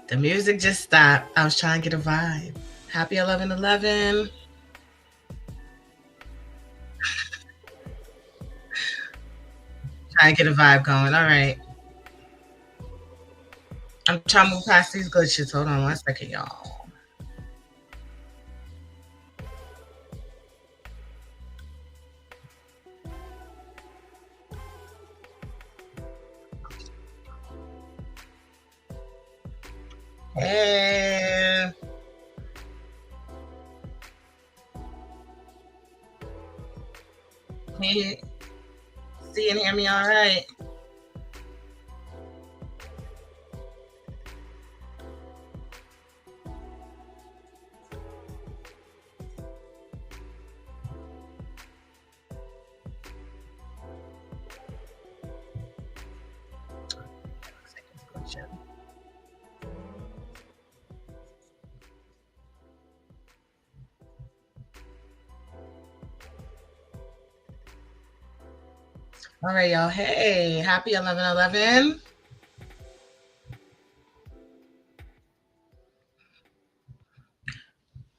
The music just stopped. I was trying to get a vibe. Happy 11/11. Trying to get a vibe going. All right. I'm trying to move past these glitches. Hold on one second, y'all. Hey. Can you see and hear me all right? Looks like it's glitching. All right, y'all. Hey, happy 11/11.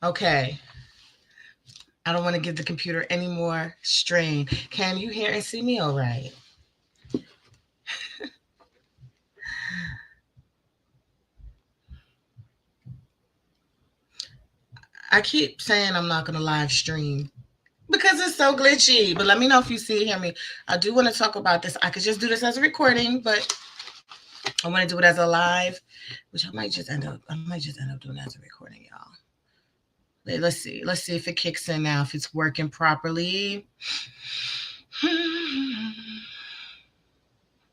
Okay. I don't want to give the computer any more strain. Can you hear and see me all right? I keep saying I'm not going to live stream because it's so glitchy. But let me know if you see and hear me. I do want to talk about this. I could just do this as a recording, but I want to do it as a live, which I might just end up doing as a recording, y'all. Let's see. Let's see if it kicks in now, if it's working properly.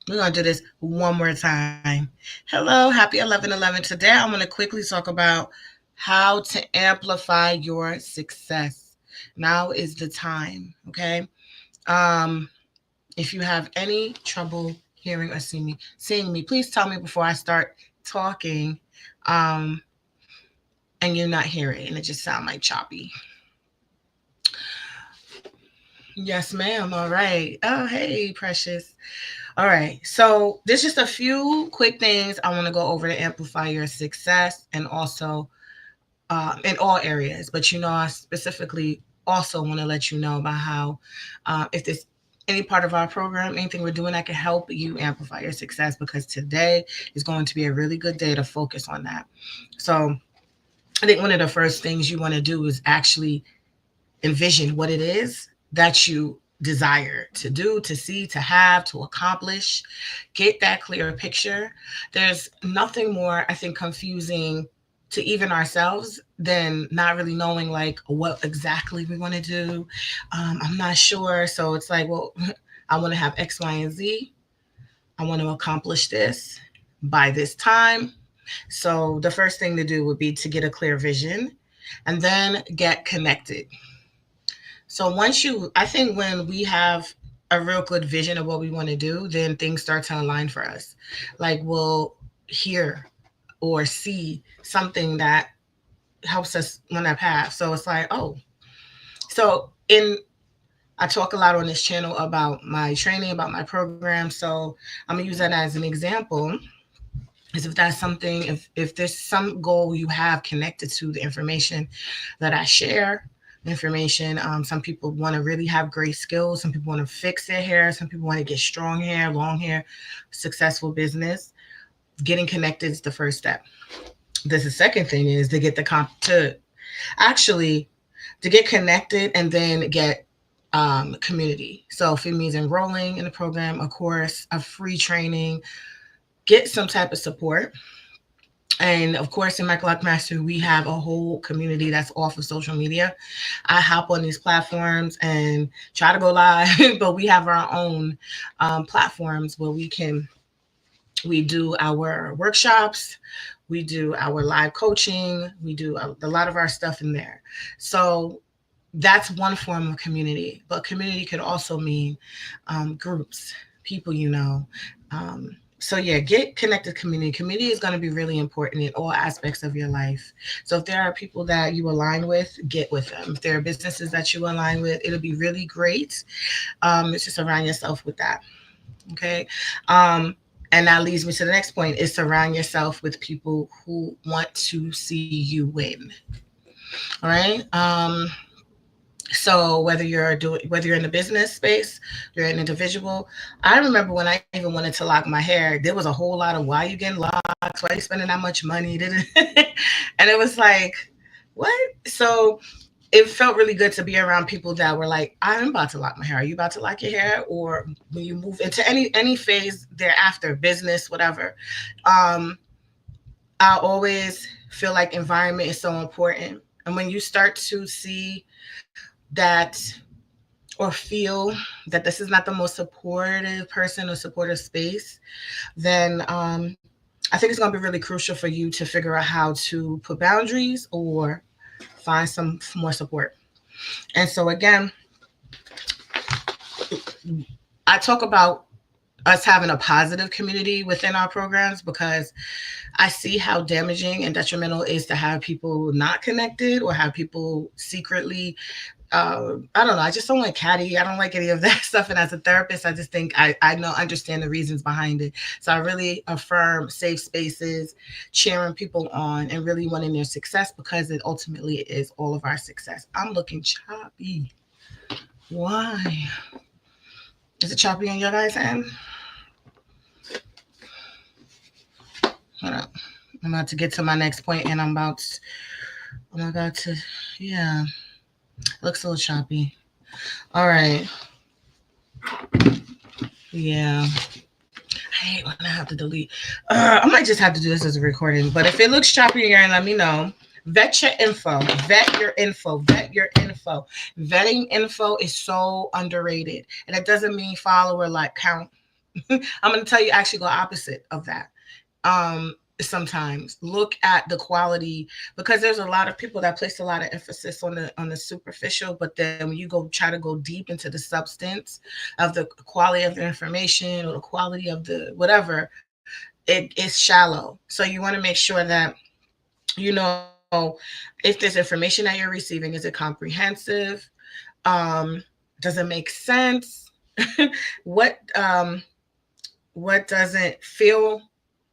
We're going to do this one more time. Hello, happy 11/11. Today, I'm going to quickly talk about how to amplify your success. Now is the time, okay? Um, if you have any trouble hearing or seeing me, please tell me before I start talking, um, and you're not hearing and it just sound like choppy. Yes, ma'am. All right. Oh, hey, precious. All right. So there's just a few quick things I want to go over to amplify your success and also in all areas. But I specifically also want to let you know about how if there's any part of our program, anything we're doing that can help you amplify your success, because today is going to be a really good day to focus on that. So I think one of the first things you want to do is actually envision what it is that you desire to do, to see, to have, to accomplish. Get that clearer picture. There's nothing more, I think, confusing to even ourselves than not really knowing like what exactly we want to do. I'm not sure. So it's like, well, I want to have X, Y, and Z. I want to accomplish this by this time. So the first thing to do would be to get a clear vision and then get connected. So I think when we have a real good vision of what we want to do, then things start to align for us. Like we'll hear or see something that helps us on that path. So it's like, oh, so in I talk a lot on this channel about my training, about my program. So I'm gonna use that as an example. Is if that's something, if there's some goal you have connected to the information that I share, information. Some people want to really have great skills. Some people want to fix their hair. Some people want to get strong hair, long hair, successful business. Getting connected is the first step. The second thing is to get the actually to get connected and then get community. So if it means enrolling in a program, a course, a free training, get some type of support. And of course, in My Clock Master, we have a whole community that's off of social media. I hop on these platforms and try to go live, but we have our own platforms where we do our workshops, we do our live coaching, we do a lot of our stuff in there. So that's one form of community, but community could also mean groups, people so yeah, get connected community. Community is going to be really important in all aspects of your life. So if there are people that you align with, get with them. If there are businesses that you align with, it'll be really great. It's just surround yourself with that. Okay. Um, and that leads me to the next point is surround yourself with people who want to see you win. All right. So whether you're in the business space, you're an individual. I remember when I even wanted to lock my hair, there was a whole lot of why you getting locks, why you spending that much money, and it was like, what? So it felt really good to be around people that were like, I'm about to lock my hair. Are you about to lock your hair? Or when you move into any phase thereafter, business, whatever. Um, I always feel like environment is so important. And when you start to see that or feel that this is not the most supportive person or supportive space, then I think it's going to be really crucial for you to figure out how to put boundaries or find some more support. And so, again, I talk about us having a positive community within our programs because I see how damaging and detrimental it is to have people not connected or have people secretly I don't know. I just don't like catty. I don't like any of that stuff. And as a therapist, I just think I know understand the reasons behind it. So I really affirm safe spaces, cheering people on, and really wanting their success because it ultimately is all of our success. I'm looking choppy. Why? Is it choppy on your guys' end? Hold up. I'm about to get to my next point, and I'm about to, yeah, it looks a little choppy. All right. Yeah. I hate when I have to delete. I might just have to do this as a recording. But if it looks choppy again, let me know. Vet your info. Vet your info. Vet your info. Vetting info is so underrated. And it doesn't mean follow or like count. I'm going to tell you actually go opposite of that. Sometimes look at the quality because there's a lot of people that place a lot of emphasis on the superficial, but then when you go try to go deep into the substance of the quality of the information or the quality of the whatever, it is shallow. So you want to make sure that you know if there's information that you're receiving, is it comprehensive? um does it make sense? what what doesn't feel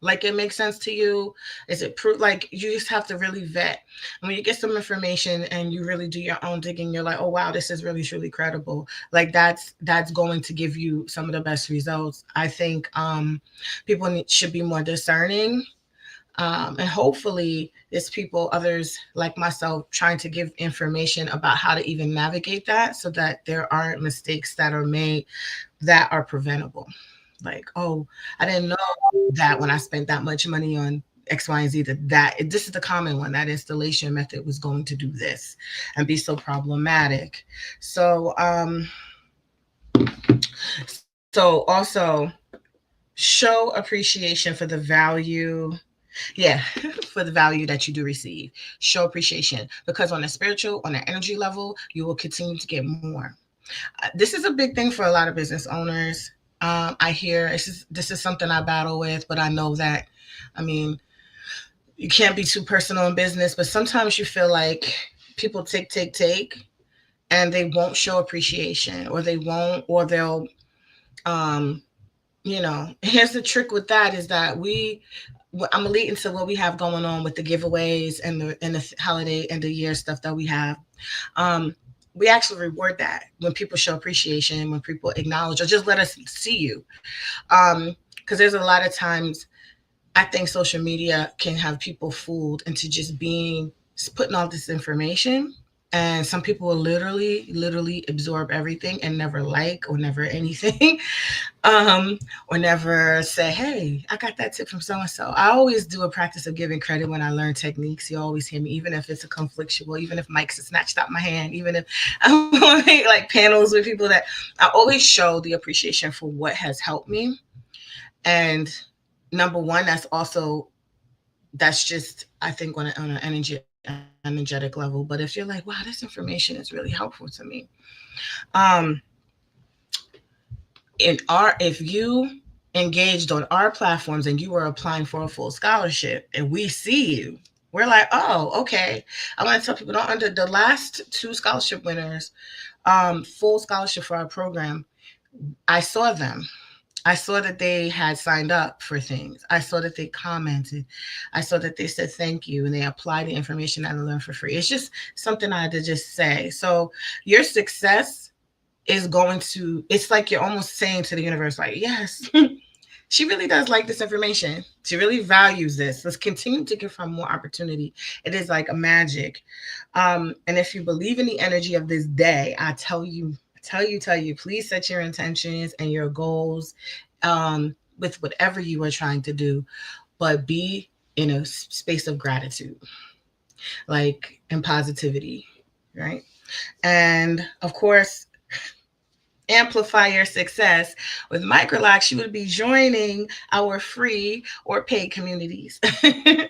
like it makes sense to you? Is it proof? Like you just have to really vet. And when you get some information and you really do your own digging, you're like, oh wow, this is really truly credible. Like that's going to give you some of the best results. I think people should be more discerning. And hopefully there's people, others like myself, trying to give information about how to even navigate that so that there aren't mistakes that are made that are preventable. Like, oh, I didn't know that when I spent that much money on X, Y, and Z, this is the common one. That installation method was going to do this and be so problematic. So, also show appreciation for the value. Yeah, for the value that you do receive. Show appreciation because on a spiritual, on an energy level, you will continue to get more. This is a big thing for a lot of business owners. I hear this is something I battle with, but I know that, I mean, you can't be too personal in business, but sometimes you feel like people take, and they won't show appreciation, or they won't, or they'll, um, here's the trick with that is that I'm gonna lead into what we have going on with the giveaways and the holiday and the year stuff that we have. Um, we actually reward that when people show appreciation, when people acknowledge or just let us see you. Because there's a lot of times I think social media can have people fooled into just putting all this information. And some people will literally absorb everything and never like or never anything. um, or never say, hey, I got that tip from so and so. I always do a practice of giving credit when I learn techniques. You always hear me, even if it's a conflictual, even if mics are snatched out my hand, even if I'm on like panels with people that I always show the appreciation for what has helped me. And number one, that's just I think on an energetic level. But if you're like, wow, this information is really helpful to me. Um, if you engaged on our platforms and you were applying for a full scholarship and we see you, we're like, oh, okay. I want to tell people don't under the last two scholarship winners, full scholarship for our program. I saw them. I saw that they had signed up for things. I saw that they commented. I saw that they said thank you and they applied the information that I learned for free. It's just something I had to just say. So your success is going to, it's like you're almost saying to the universe, like, yes, she really does like this information. She really values this. Let's continue to give her more opportunity. It is like a magic. And if you believe in the energy of this day, I tell you, please set your intentions and your goals with whatever you are trying to do, but be in a space of gratitude, like, and positivity, right? And of course, amplify your success with Microlocks, you would be joining our free or paid communities.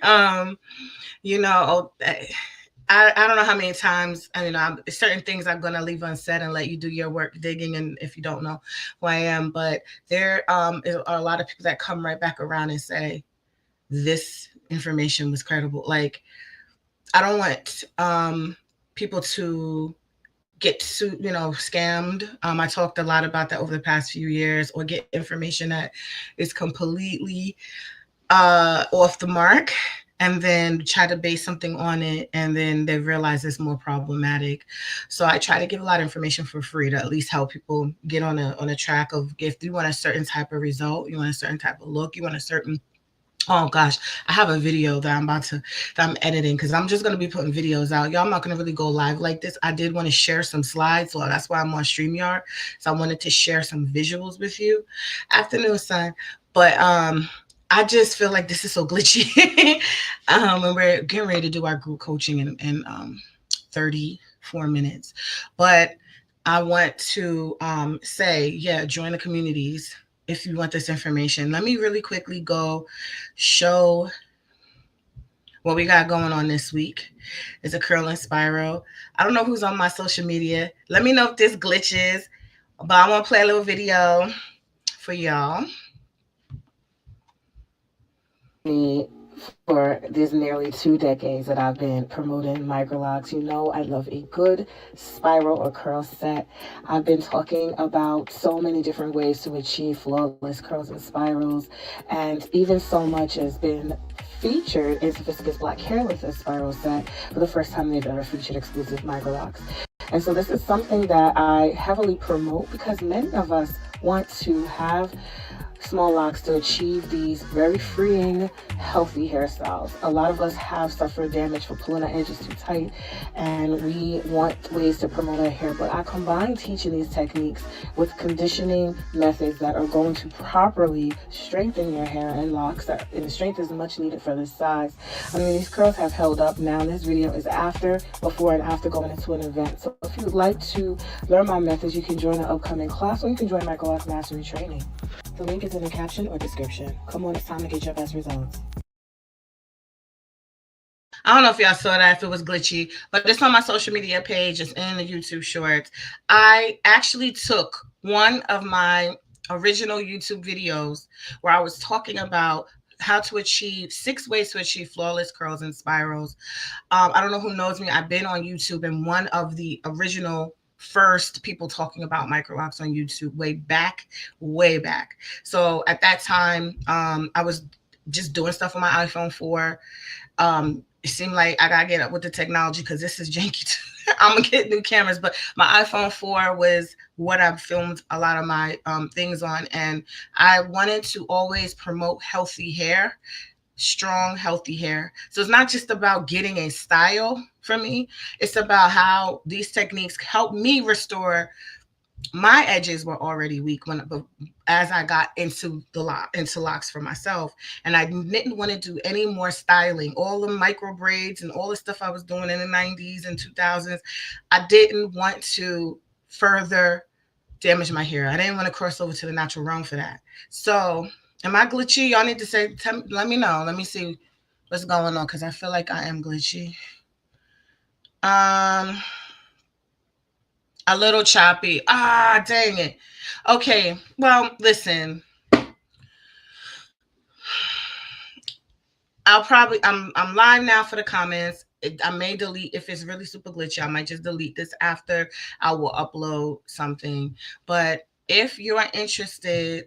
um, you know, I don't know how many times, certain things I'm going to leave unsaid and let you do your work digging. And if you don't know who I am, but there are a lot of people that come right back around and say, this information was credible. Like, I don't want people to get scammed. I talked a lot about that over the past few years, or get information that is completely off the mark, and then try to base something on it, and then they realize it's more problematic. So I try to give a lot of information for free to at least help people get on a track of, if you want a certain type of result, you want a certain type of look, you want a certain, oh gosh, I have a video that I'm editing, because I'm just gonna be putting videos out. Y'all, I'm not gonna really go live like this. I did want to share some slides, so that's why I'm on StreamYard. So I wanted to share some visuals with you. Afternoon, son. But I just feel like this is so glitchy. And we're getting ready to do our group coaching in 34 minutes. But I want to say, yeah, join the communities if you want this information. Let me really quickly go show what we got going on this week. It's a curl and spiral. I don't know who's on my social media. Let me know if this glitches, but I want to play a little video for y'all. For these nearly 2 decades that I've been promoting Microlocks, you know I love a good spiral or curl set. I've been talking about so many different ways to achieve flawless curls and spirals, and even so much has been featured in Sophisticate's Black Hairless Spiral set for the first time they've ever featured exclusive Microlocks. And so this is something that I heavily promote, because many of us want to have small locks to achieve these very freeing, healthy hairstyles. A lot of us have suffered damage for pulling our edges too tight, and we want ways to promote our hair. But I combine teaching these techniques with conditioning methods that are going to properly strengthen your hair and locks. And strength is much needed for this size. I mean, these curls have held up now. This video is before and after going into an event. So if you would like to learn my methods, you can join an upcoming class, or you can join Microlocks Mastery Training. The link is in the caption or description. Come on, it's time to get your best results. I don't know if y'all saw that, if it was glitchy, but it's on my social media page. It's in the YouTube shorts. I actually took one of my original YouTube videos where I was talking about how to achieve 6 ways to achieve flawless curls and spirals. I don't know who knows me. I've been on YouTube, and one of the original first people talking about Microlocks on YouTube way back. So at that time, I was just doing stuff on my iPhone 4. It seemed like I gotta get up with the technology, because this is janky too. I'm gonna get new cameras, but my iPhone 4 was what I filmed a lot of my things on, and I wanted to always promote healthy hair, strong, healthy hair. So it's not just about getting a style for me. It's about how these techniques help me restore. My edges were already weak as I got into locks for myself, and I didn't want to do any more styling. All the micro braids and all the stuff I was doing in the 90s and 2000s, I didn't want to further damage my hair. I didn't want to cross over to the natural realm for that. So, am I glitchy? Y'all need to let me know. Let me see what's going on, because I feel like I am glitchy. A little choppy. Ah, dang it. Okay. Well, listen. I'm live now for the comments. I may delete, if it's really super glitchy, I might just delete this after. I will upload something. But if you are interested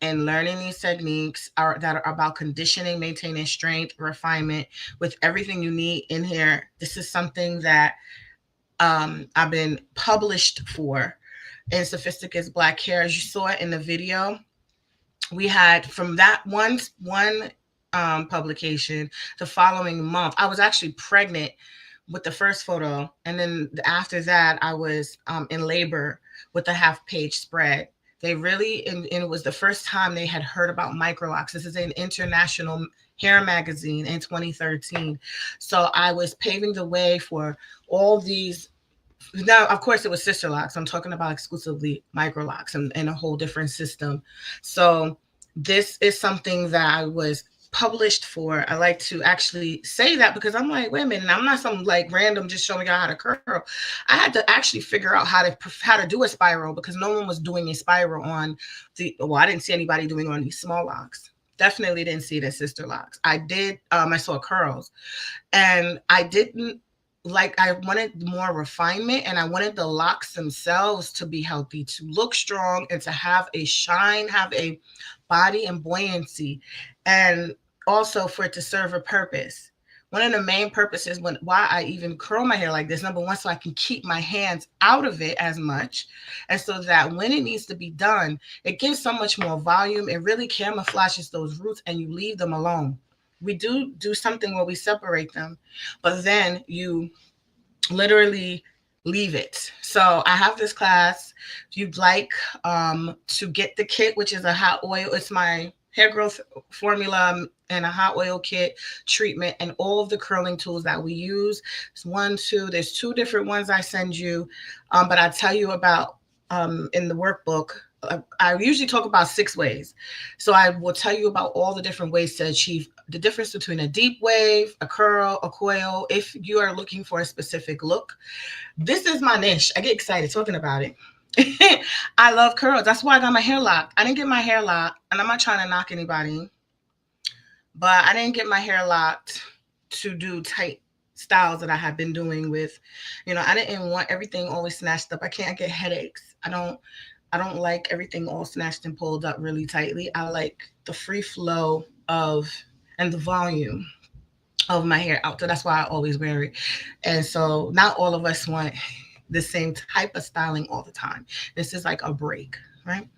and learning these techniques that are about conditioning, maintaining strength, refinement, with everything you need in here. This is something that I've been published for in Sophisticates Black Hair. As you saw it in the video, we had from that one publication, the following month, I was actually pregnant with the first photo, and then after that, I was in labor with a half-page spread. They really, and it was the first time they had heard about microlocks. This is an international hair magazine in 2013. So I was paving the way for all these. Now, of course, it was sister locks. I'm talking about exclusively micro locks and a whole different system. So this is something that I was published for. I like to actually say that because I'm like, wait a minute, I'm not some like random just showing y'all how to curl. I had to actually figure out how to do a spiral because no one was doing a spiral on I didn't see anybody doing on these small locks. Definitely didn't see it as sister locks. I did. I saw curls, and I didn't like. I wanted more refinement, and I wanted the locks themselves to be healthy, to look strong, and to have a shine, have a body and buoyancy, and also for it to serve a purpose. One of the main purposes why I even curl my hair like this, number one, so I can keep my hands out of it as much, and so that when it needs to be done, it gives so much more volume. It really camouflages those roots, and you leave them alone. We do something where we separate them, but then you literally leave it. So I have this class. If you'd like to get the kit, which is a hot oil, it's my hair growth formula and a hot oil kit treatment and all of the curling tools that we use. There's two different ones I send you, but I tell you about in the workbook. I usually talk about 6 ways. So I will tell you about all the different ways to achieve the difference between a deep wave, a curl, a coil, if you are looking for a specific look. This is my niche. I get excited talking about it. I love curls. That's why I got my hair locked. I didn't get my hair locked, and I'm not trying to knock anybody, but I didn't get my hair locked to do tight styles that I have been doing with, I didn't want everything always snatched up. I get headaches. I don't like everything all snatched and pulled up really tightly. I like the free flow and the volume of my hair out. So that's why I always wear it. And so not all of us want the same type of styling all the time. This is like a break, right?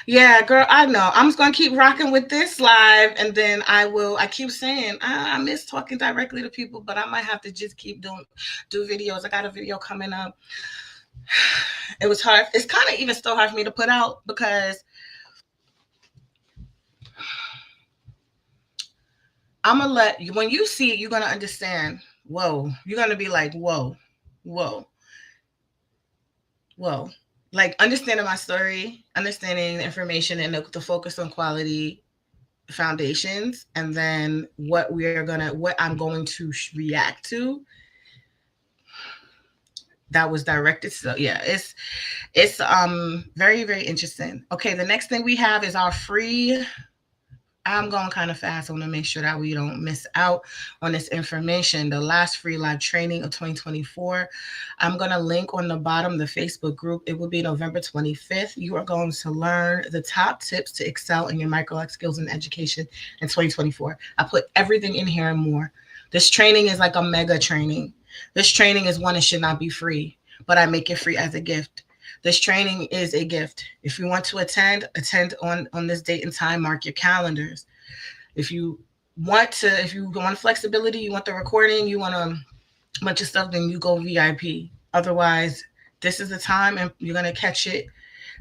Yeah, girl, I know. I'm just gonna keep rocking with this live, and then I keep saying I miss talking directly to people, but I might have to just keep do videos. I got a video coming up. It was hard. It's kind of even still hard for me to put out because I'm gonna let you, when you see it, you're gonna understand. Whoa, you're gonna be like, whoa, whoa, whoa. Like understanding my story, understanding the information, and the focus on quality foundations, and then what I'm going to react to. That was directed. So yeah, it's very, very interesting. Okay, the next thing we have is our free. I'm going kind of fast. I want to make sure that we don't miss out on this information. The last free live training of 2024. I'm going to link on the bottom the Facebook group. It will be November 25th. You are going to learn the top tips to excel in your microlock skills and education in 2024. I put everything in here and more. This training is like a mega training. This training is one that should not be free, but I make it free as a gift. This training is a gift. If you want to attend on this date and time, mark your calendars. If you want flexibility, you want the recording, you want a bunch of stuff, then you go VIP. Otherwise, this is the time, and you're going to catch it.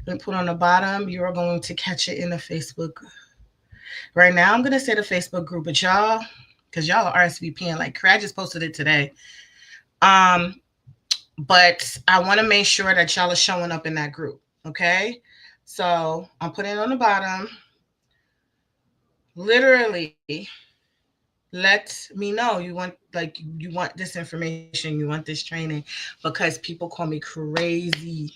Then put on the bottom, you are going to catch it in the Facebook. Right now, I'm going to say the Facebook group, but y'all, because y'all are RSVPing like crazy. I just posted it today. But I want to make sure that y'all are showing up in that group. Okay. So I'm putting it on the bottom. Literally, let me know you want this information, you want this training, because people call me crazy.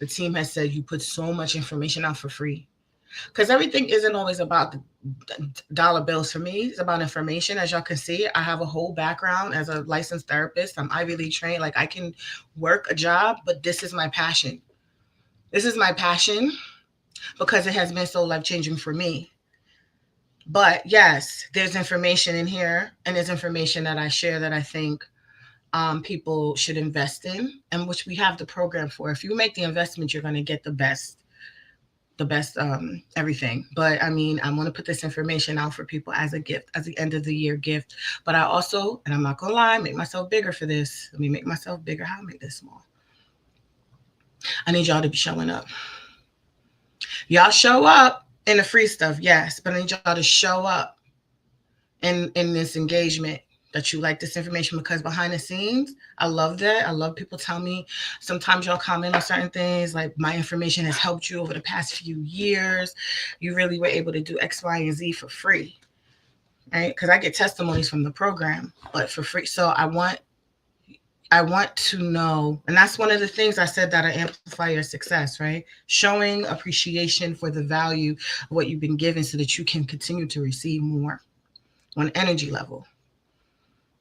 The team has said you put so much information out for free. Because everything isn't always about the dollar bills for me. It's about information. As y'all can see, I have a whole background as a licensed therapist. I'm Ivy League trained. Like I can work a job, but this is my passion. This is my passion. because it has been so life changing for me. But yes, there's information in here, and there's information that I share that I think people should invest in, and which we have the program for. If you make the investment, you're going to get the best everything. But I mean, I want to put this information out for people as a gift, as the end of the year gift. But I also, and I'm not gonna lie, make myself bigger for this. Let me make myself bigger. How I make this small? I need y'all to be showing up. Y'all show up in the free stuff, yes, but I need y'all to show up in this engagement, that you like this information, because behind the scenes, I love that. I love people tell me, sometimes y'all comment on certain things like, my information has helped you over the past few years. You really were able to do X, Y, and Z for free, right? Because I get testimonies from the program, but for free. So I want to know, and that's one of the things I said that I amplify your success, right? Showing appreciation for the value of what you've been given so that you can continue to receive more on energy level.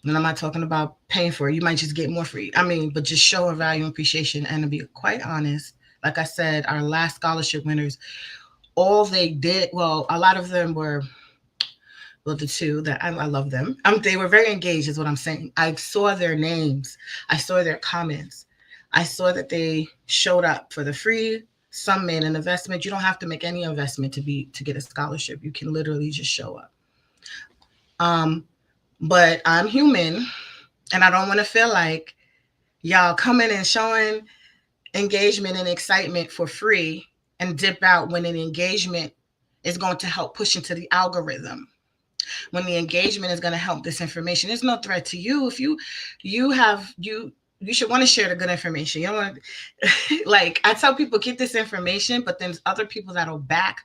And I'm not talking about paying for it. You might just get more free. I mean, but just showing value and appreciation. And to be quite honest, like I said, our last scholarship winners, all they did, well, a lot of them were, well, the two that I love them. They were very engaged, is what I'm saying. I saw their names, I saw their comments, I saw that they showed up for the free. Some made an investment. You don't have to make any investment to get a scholarship. You can literally just show up. Um, but I'm human, and I don't want to feel like y'all coming and showing engagement and excitement for free and dip out when an engagement is going to help push into the algorithm. When the engagement is going to help this information, there's no threat to you. If you should want to share the good information. You don't want to, like I tell people, get this information, but then there's other people that'll back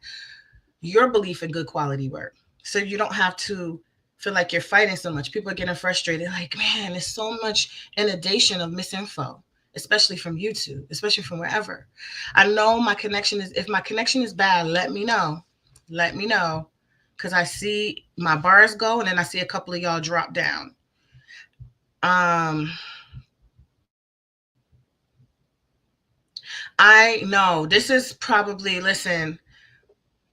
your belief in good quality work. So you don't have to feel like you're fighting so much. People are getting frustrated, like, man, there's so much inundation of misinfo, especially from YouTube, especially from wherever. I know my connection is, if my connection is bad, let me know. Let me know. Because I see my bars go, and then I see a couple of y'all drop down. I know this is probably, listen,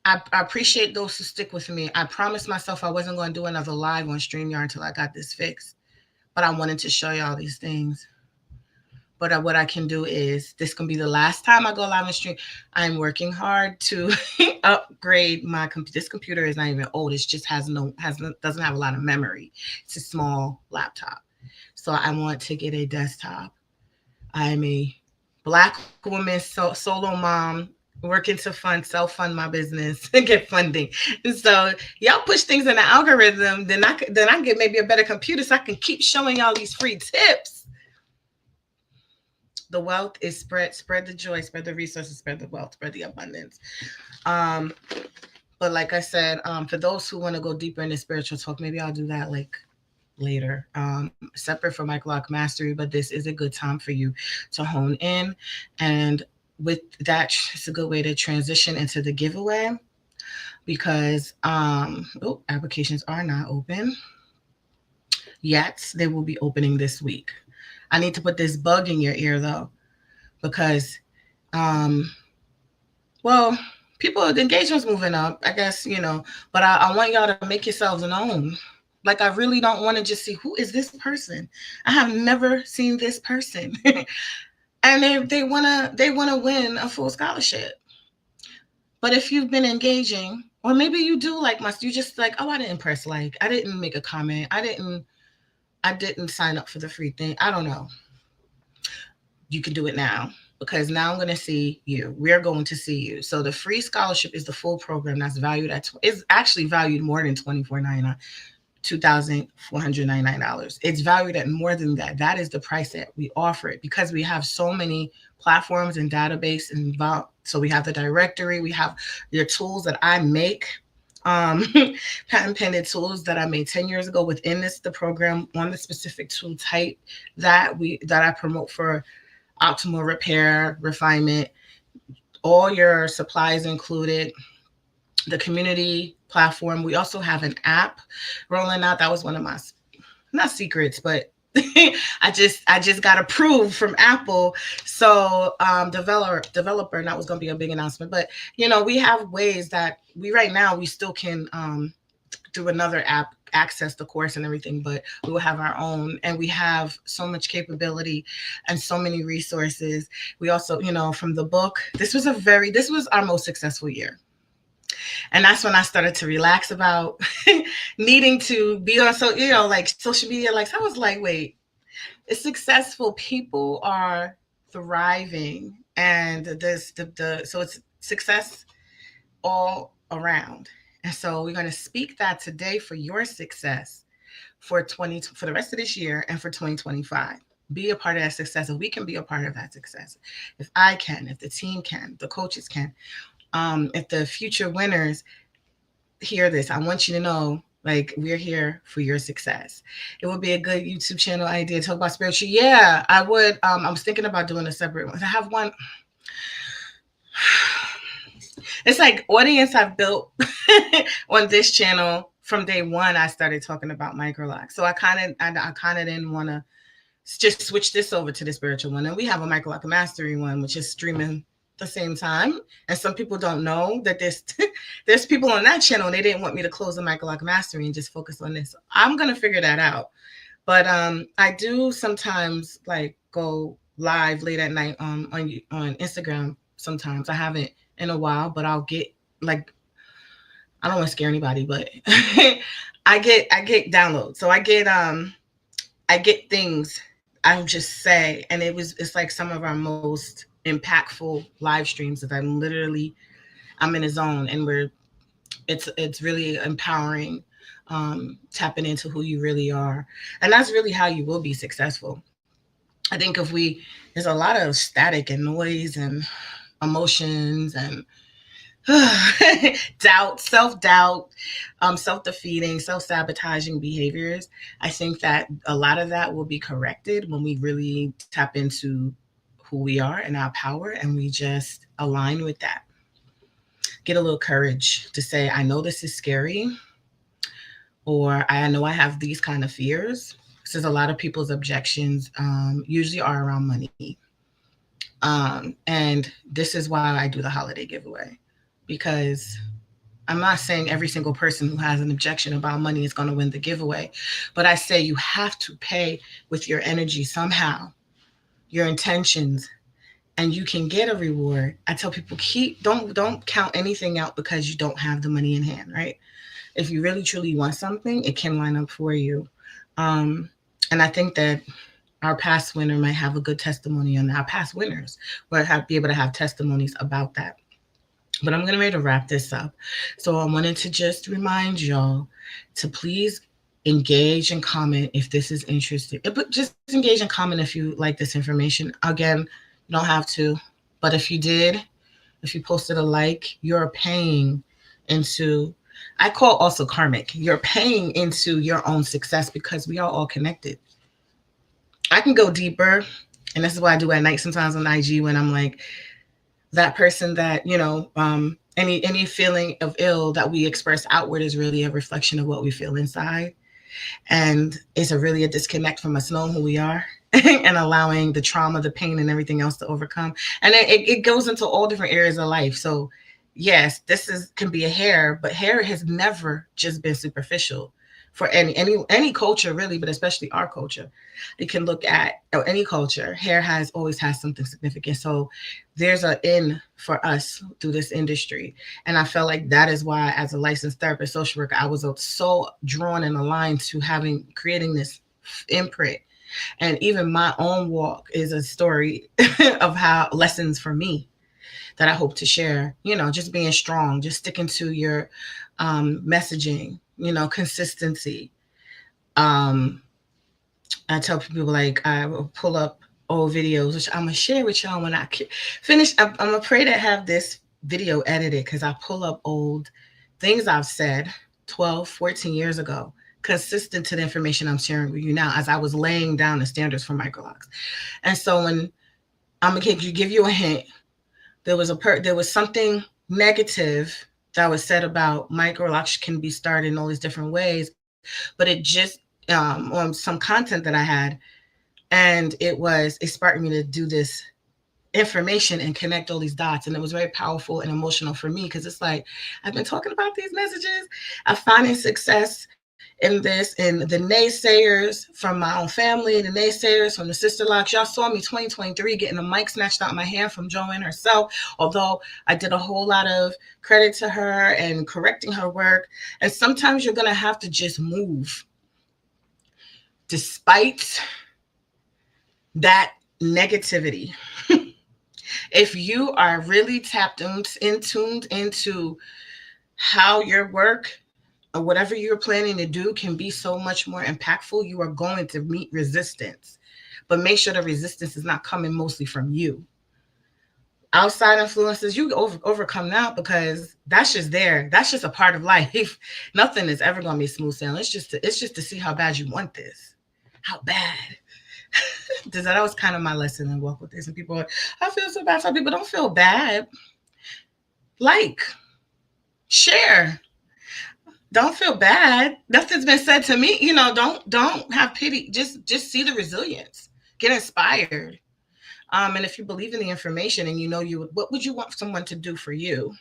I appreciate those who stick with me. I promised myself I wasn't going to do another live on StreamYard until I got this fixed. But I wanted to show y'all these things. But what I can do is, this can be the last time I go live on stream. I'm working hard to upgrade my computer. This computer is not even old. It just doesn't have a lot of memory. It's a small laptop. So I want to get a desktop. I'm a Black woman, solo mom, working to self-fund my business and get funding. So y'all push things in the algorithm, then I get maybe a better computer so I can keep showing y'all these free tips. The wealth is spread the joy, spread the resources, spread the wealth, spread the abundance. But like I said, for those who want to go deeper into spiritual talk, maybe I'll do that like later, separate from my Glock Mastery. But this is a good time for you to hone in, and with that, it's a good way to transition into the giveaway, because applications are not open yet. They will be opening this week. I need to put this bug in your ear though, because well, people, the engagement's moving up, I guess, but I want y'all to make yourselves known. Like, I really don't want to just see, who is this person? I have never seen this person. And they wanna win a full scholarship. But if you've been engaging, or maybe you do like you just like, oh, I didn't press like, I didn't make a comment, I didn't sign up for the free thing. I don't know. You can do it now, because now I'm going to see you. We're going to see you. So the free scholarship is the full program that's valued at, it's actually valued more than $2,499, $2,499. It's valued at more than that. That is the price that we offer it, because we have so many platforms and database involved. So we have the directory, we have your tools that I make, patent pending tools that I made 10 years ago within the program on the specific tool type that I promote for optimal repair, refinement, all your supplies included, the community platform. We also have an app rolling out. That was one of my, not secrets, but I just got approved from Apple. So developer, and that was gonna be a big announcement. But we have ways that we right now we still can through another app access the course and everything, but we will have our own, and we have so much capability and so many resources. We also, from the book, this was our most successful year. And that's when I started to relax about needing to be on, so like social media. Like, so I was like, wait, it's successful people are thriving, and the so it's success all around. And so we're going to speak that today for your success for the rest of this year and for 2025. Be a part of that success. If we can be a part of that success, if I can, if the team can, the coaches can, if the future winners hear this, I want you to know, like, we're here for your success. It would be a good YouTube channel idea. Talk about spiritual. Yeah, I would. I was thinking about doing a separate one. I have one. It's like audience I've built on this channel from day one. I started talking about microlock, so I kind of didn't want to just switch this over to the spiritual one. And we have a microlock mastery one, which is streaming the same time. And some people don't know that there's people on that channel, and they didn't want me to close the microlock mastery and just focus on this. So I'm gonna figure that out. But I do sometimes like go live late at night on Instagram. Sometimes I haven't in a while, but I'll get, like, I don't want to scare anybody, but I get downloads. So I get things I just say, and it's like some of our most impactful live streams that I'm in a zone, and it's really empowering, tapping into who you really are. And that's really how you will be successful. I think there's a lot of static and noise and emotions and doubt, self-doubt, self-defeating, self-sabotaging behaviors. I think that a lot of that will be corrected when we really tap into who we are and our power, and we just align with that. Get a little courage to say, I know this is scary, or I know I have these kind of fears. Because a lot of people's objections usually are around money. And this is why I do the holiday giveaway, because I'm not saying every single person who has an objection about money is going to win the giveaway, but I say you have to pay with your energy somehow, your intentions, and you can get a reward. I tell people, don't count anything out because you don't have the money in hand, right? If you really truly want something, it can line up for you. And I think that our past winner might have a good testimony on that. Our past winners will be able to have testimonies about that. But I'm getting ready to wrap this up. So I wanted to just remind y'all to please engage and comment if this is interesting. But just engage and comment if you like this information. Again, you don't have to. But if you did, if you posted a like, you're paying into, I call also karmic. You're paying into your own success, because we are all connected. I can go deeper, and this is what I do at night sometimes on IG, when I'm like, that person that, any feeling of ill that we express outward is really a reflection of what we feel inside. And it's really a disconnect from us knowing who we are and allowing the trauma, the pain, and everything else to overcome. And it goes into all different areas of life. So yes, can be a hair, but hair has never just been superficial for any culture really, but especially our culture. You can look at any culture. Hair has always had something significant. So there's an in for us through this industry. And I felt like that is why, as a licensed therapist, social worker, I was so drawn and aligned to creating this imprint. And even my own walk is a story of how lessons for me that I hope to share, just being strong, just sticking to your messaging, consistency. I tell people, like, I will pull up old videos, which I'm going to share with y'all when I finish. I'm going to pray to have this video edited, because I pull up old things I've said 12, 14 years ago, consistent to the information I'm sharing with you now, as I was laying down the standards for microlocks. And so when I'm going to give you a hint, there was something negative that was said about microlocks can be started in all these different ways, but it on some content that I had, and it sparked me to do this information and connect all these dots. And it was very powerful and emotional for me because it's like, I've been talking about these messages. I'm finding success in this, and the naysayers from my own family, the naysayers from the sister locks. Y'all saw me 2023 getting the mic snatched out of my hand from Joanne herself, although I did a whole lot of credit to her and correcting her work. And sometimes you're going to have to just move despite that negativity. If you are really tapped in tuned into how your work or whatever you're planning to do can be so much more impactful, you are going to meet resistance. But make sure the resistance is not coming mostly from you. Outside influences, you overcome that because that's just there. That's just a part of life. Nothing is ever going to be smooth sailing. It's just to see how bad you want this. How bad. That was kind of my lesson in Walk with This. And people are, I feel so bad. Some people don't feel bad. Like, share. Don't feel bad. Nothing's been said to me. Don't have pity. Just see the resilience. Get inspired. And if you believe in the information and what would you want someone to do for you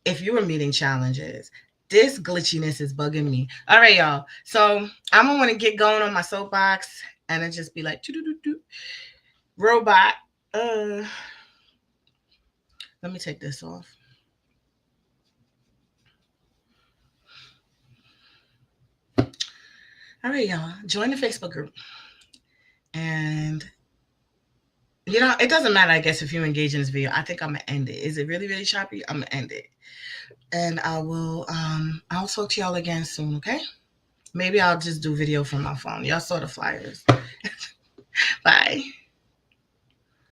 if you were meeting challenges? This glitchiness is bugging me. All right, y'all. So I'm gonna want to get going on my soapbox and it just be like robot. Let me take this off. All right, y'all. Join the Facebook group. And it doesn't matter, I guess, if you engage in this video. I think I'm gonna end it. Is it really, really choppy? I'm gonna end it. And I'll talk to y'all again soon, okay? Maybe I'll just do video from my phone. Y'all saw the flyers. Bye.